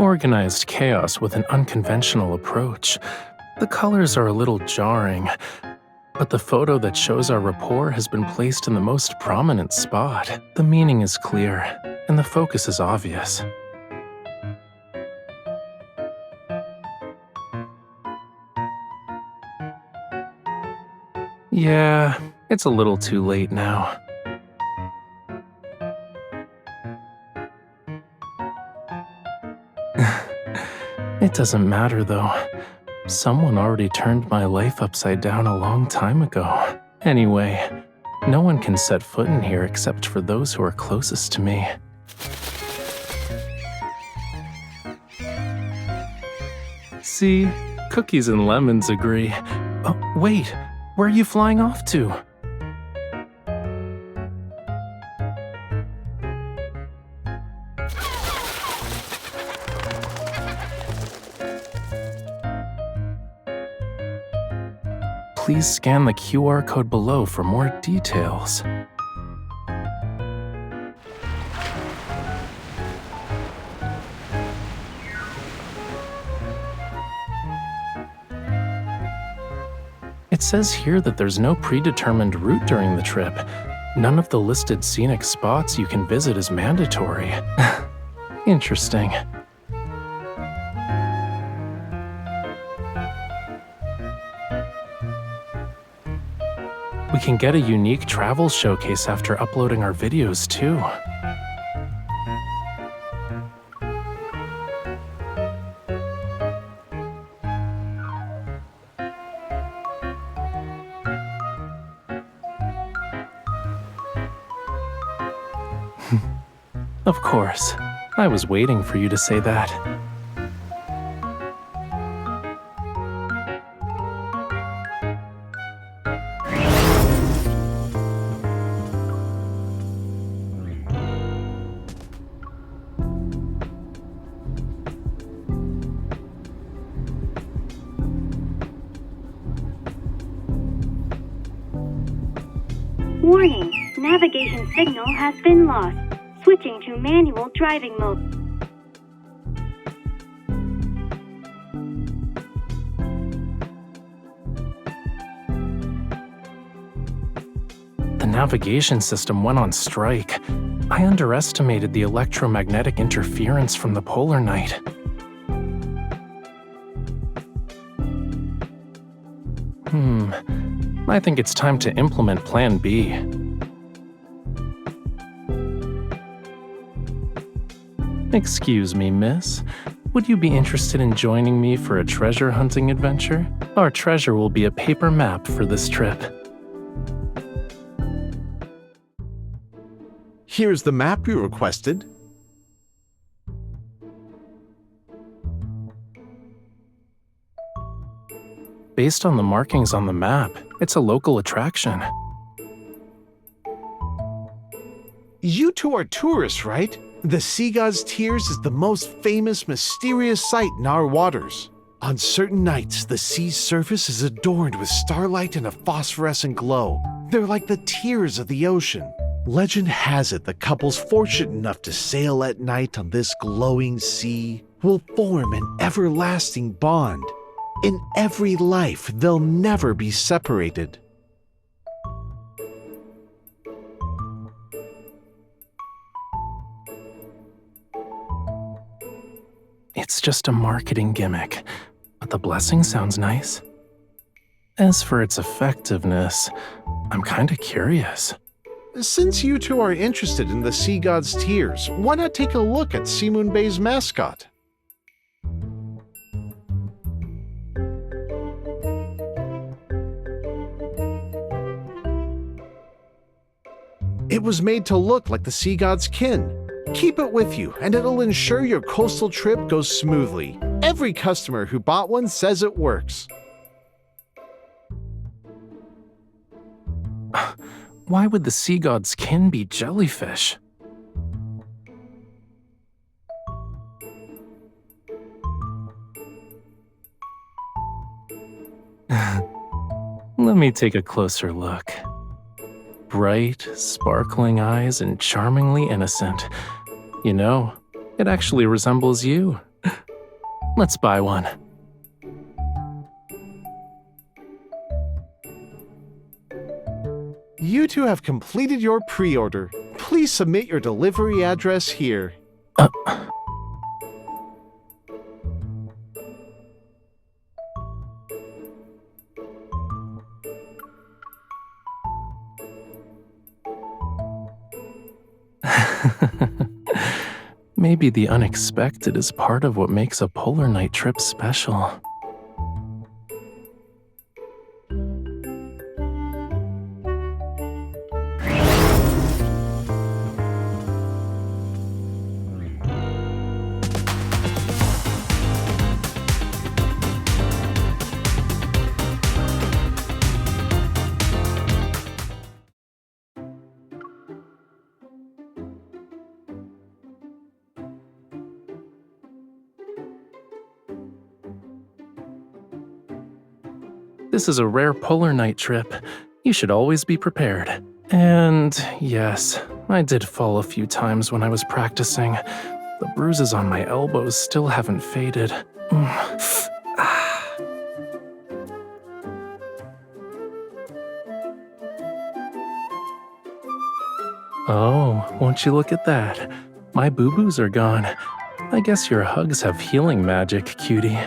Organized chaos with an unconventional approach. The colors are a little jarring, but the photo that shows our rapport has been placed in the most prominent spot. The meaning is clear, and the focus is obvious. Yeah, it's a little too late now. It doesn't matter though. Someone already turned my life upside down a long time ago. Anyway, no one can set foot in here except for those who are closest to me. See, cookies and lemons agree. Oh, wait, where are you flying off to? Please scan the QR code below for more details. It says here that there's no predetermined route during the trip. None of the listed scenic spots you can visit is mandatory. Interesting. We can get a unique travel showcase after uploading our videos, too. Of course. I was waiting for you to say that. Warning, navigation signal has been lost. Switching to manual driving mode. The navigation system went on strike. I underestimated the electromagnetic interference from the polar night. I think it's time to implement Plan B. Excuse me, miss. Would you be interested in joining me for a treasure hunting adventure? Our treasure will be a paper map for this trip. Here's the map you requested. Based on the markings on the map, it's a local attraction. You two are tourists, right? The Sea God's Tears is the most famous, mysterious sight in our waters. On certain nights, the sea's surface is adorned with starlight and a phosphorescent glow. They're like the tears of the ocean. Legend has it the couples fortunate enough to sail at night on this glowing sea will form an everlasting bond. In every life, they'll never be separated. It's just a marketing gimmick, but the blessing sounds nice. As for its effectiveness, I'm kinda curious. Since you two are interested in the Sea God's Tears, why not take a look at Sea Moon Bay's mascot? It was made to look like the Sea God's kin. Keep it with you, and it'll ensure your coastal trip goes smoothly. Every customer who bought one says it works. Why would the sea god's kin be jellyfish? Let me take a closer look. Bright, sparkling eyes and charmingly innocent. You know, it actually resembles you, Let's buy one. You two have completed your pre-order. Please submit your delivery address here. Maybe the unexpected is part of what makes a polar night trip special. This is a rare polar night trip. You should always be prepared. And yes, I did fall a few times when I was practicing. The bruises on my elbows still haven't faded. Oh, won't you look at that? My boo-boos are gone. I guess your hugs have healing magic, cutie.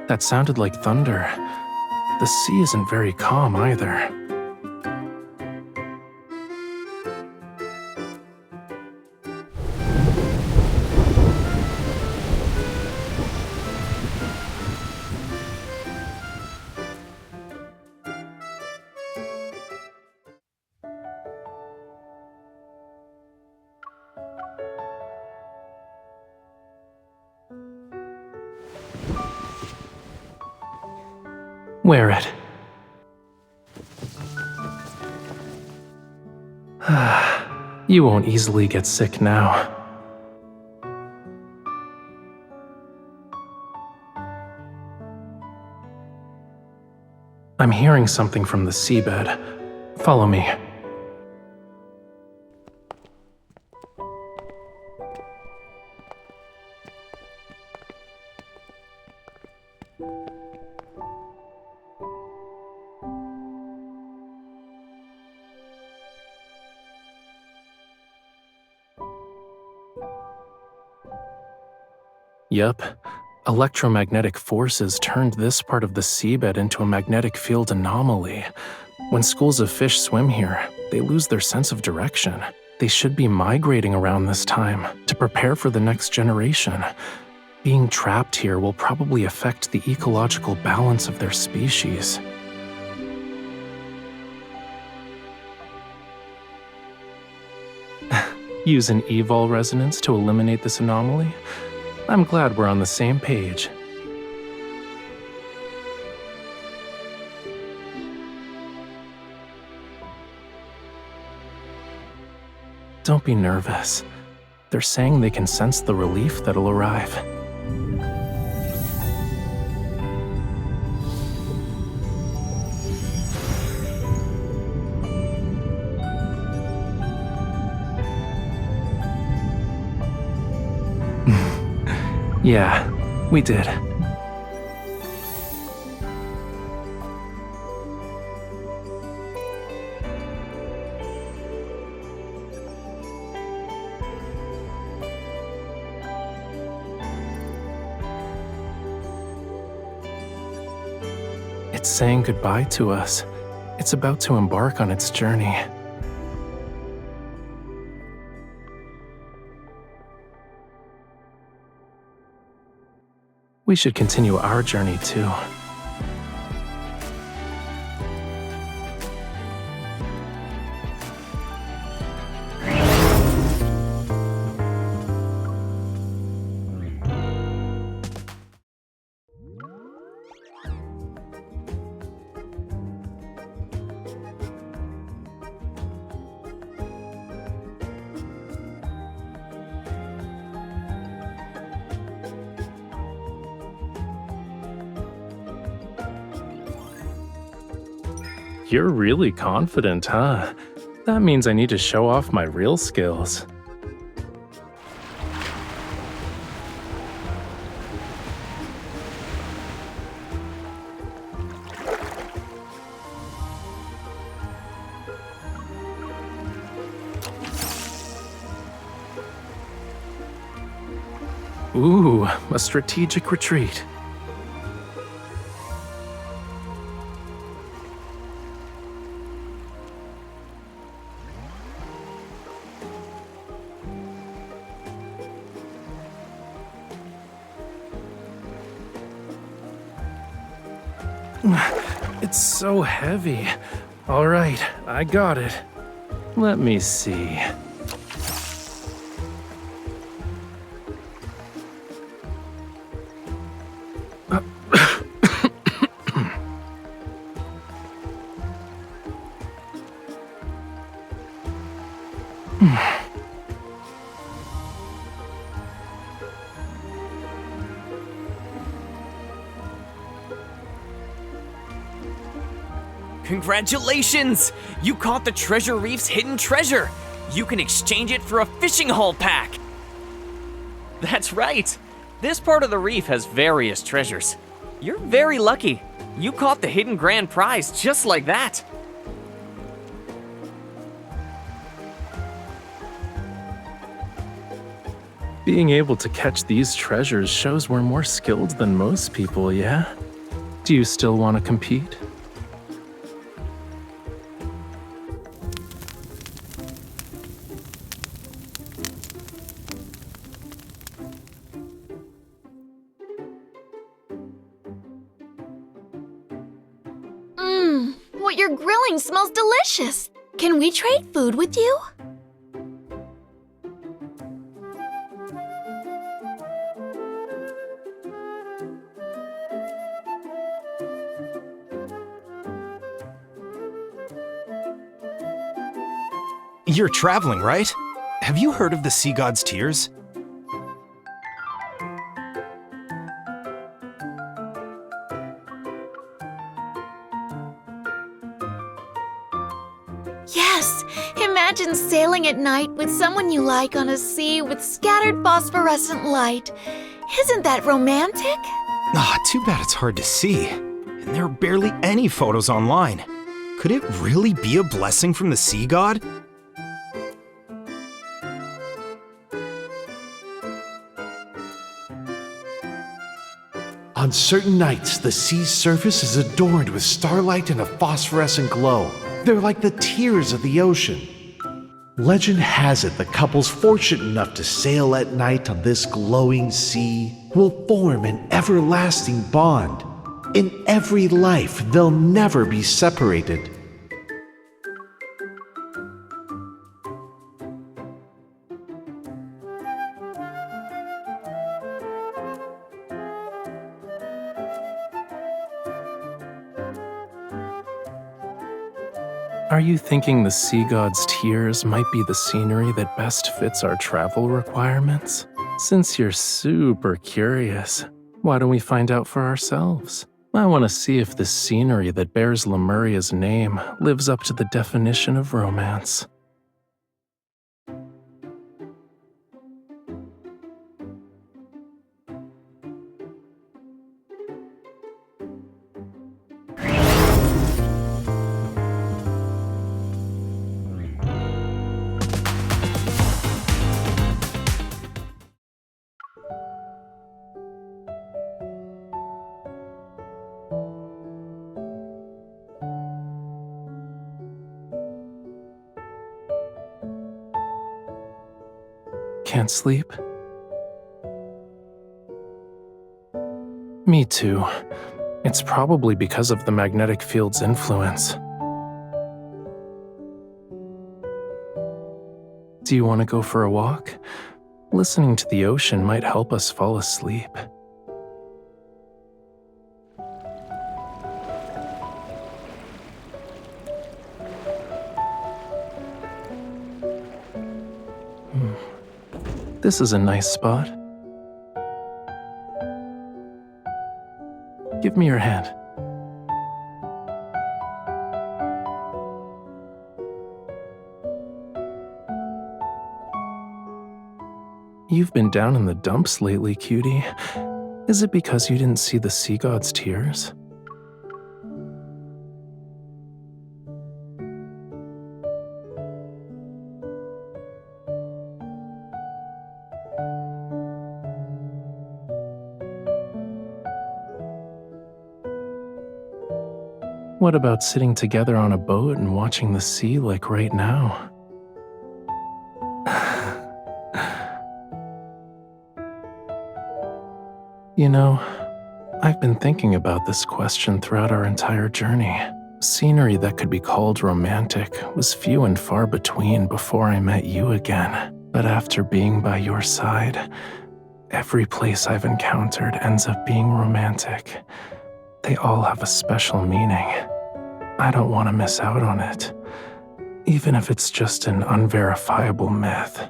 That sounded like thunder. The sea isn't very calm either. Wear it. You won't easily get sick now. I'm hearing something from the seabed. Follow me. Yup. Electromagnetic forces turned this part of the seabed into a magnetic field anomaly. When schools of fish swim here, they lose their sense of direction. They should be migrating around this time to prepare for the next generation. Being trapped here will probably affect the ecological balance of their species. Use an evol resonance to eliminate this anomaly? I'm glad we're on the same page. Don't be nervous. They're saying they can sense the relief that'll arrive. Yeah, we did. It's saying goodbye to us. It's about to embark on its journey. We should continue our journey too. You're really confident, huh? That means I need to show off my real skills. Ooh, a strategic retreat. It's so heavy. All right, I got it. Let me see. Congratulations! You caught the Treasure Reef's hidden treasure! You can exchange it for a fishing haul pack! That's right! This part of the reef has various treasures. You're very lucky. You caught the hidden grand prize just like that. Being able to catch these treasures shows we're more skilled than most people, yeah? Do you still want to compete? What you're grilling smells delicious. Can we trade food with you? You're traveling, right? Have you heard of the Sea God's Tears? Yes! Imagine sailing at night with someone you like on a sea with scattered phosphorescent light. Isn't that romantic? Too bad it's hard to see. And there are barely any photos online. Could it really be a blessing from the Sea God? On certain nights, the sea's surface is adorned with starlight and a phosphorescent glow. They're like the tears of the ocean. Legend has it the couples fortunate enough to sail at night on this glowing sea will form an everlasting bond. In every life, they'll never be separated. Are you thinking the Sea God's tears might be the scenery that best fits our travel requirements? Since you're super curious, why don't we find out for ourselves? I want to see if this scenery that bears Lemuria's name lives up to the definition of romance. Can't sleep? Me too. It's probably because of the magnetic field's influence. Do you want to go for a walk? Listening to the ocean might help us fall asleep. This is a nice spot. Give me your hand. You've been down in the dumps lately, cutie. Is it because you didn't see the sea god's tears? What about sitting together on a boat and watching the sea like right now? You know, I've been thinking about this question throughout our entire journey. Scenery that could be called romantic was few and far between before I met you again. But after being by your side, every place I've encountered ends up being romantic. They all have a special meaning. I don't want to miss out on it, even if it's just an unverifiable myth.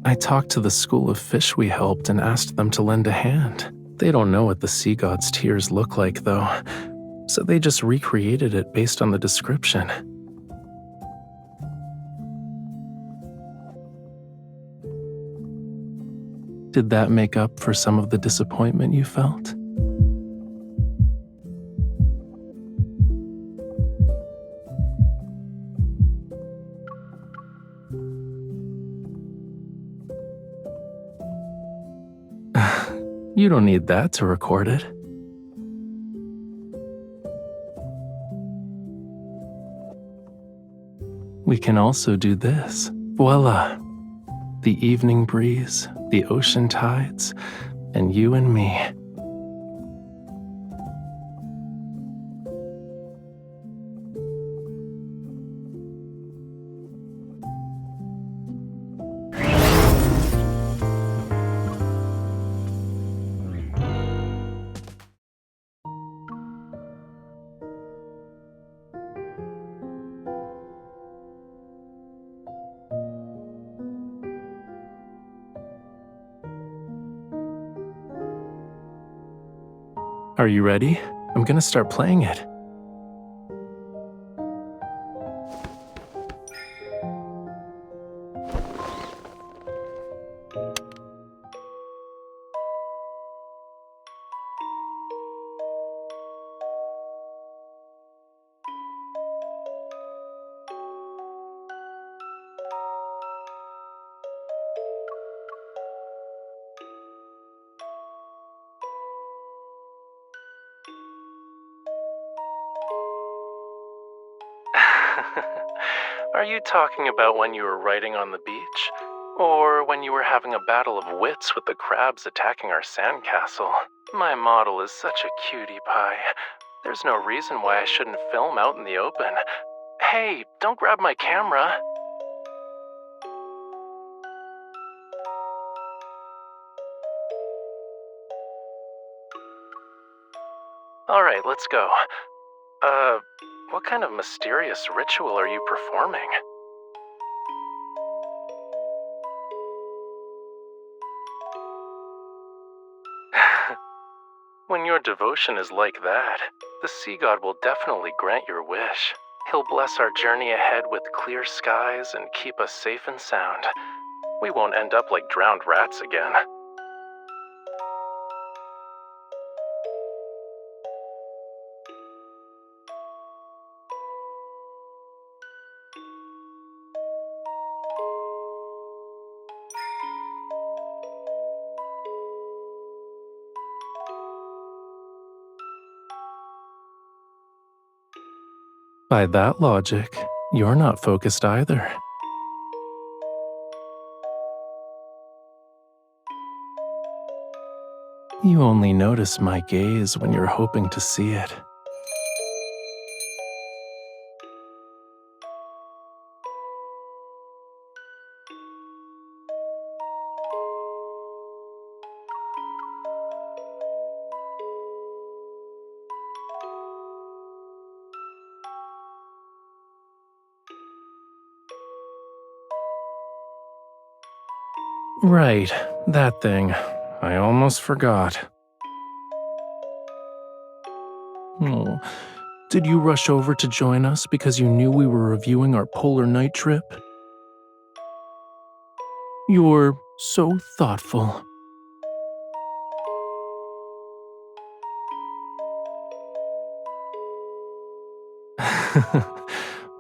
I talked to the school of fish we helped and asked them to lend a hand. They don't know what the sea god's tears look like, though, so they just recreated it based on the description. Did that make up for some of the disappointment you felt? You don't need that to record it. We can also do this. Voila! The evening breeze, the ocean tides, and you and me. Are you ready? I'm gonna start playing it. Are you talking about when you were writing on the beach? Or when you were having a battle of wits with the crabs attacking our sandcastle? My model is such a cutie pie. There's no reason why I shouldn't film out in the open. Hey, don't grab my camera. Alright, let's go. What kind of mysterious ritual are you performing? When your devotion is like that, the sea god will definitely grant your wish. He'll bless our journey ahead with clear skies and keep us safe and sound. We won't end up like drowned rats again. By that logic, you're not focused either. You only notice my gaze when you're hoping to see it. Right, that thing. I almost forgot. Oh, did you rush over to join us because you knew we were reviewing our polar night trip? You're so thoughtful.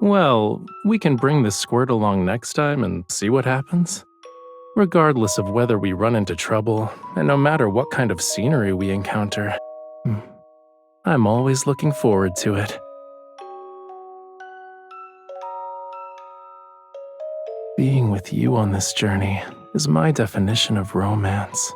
Well, we can bring the squirt along next time and see what happens. Regardless of whether we run into trouble, and no matter what kind of scenery we encounter, I'm always looking forward to it. Being with you on this journey is my definition of romance.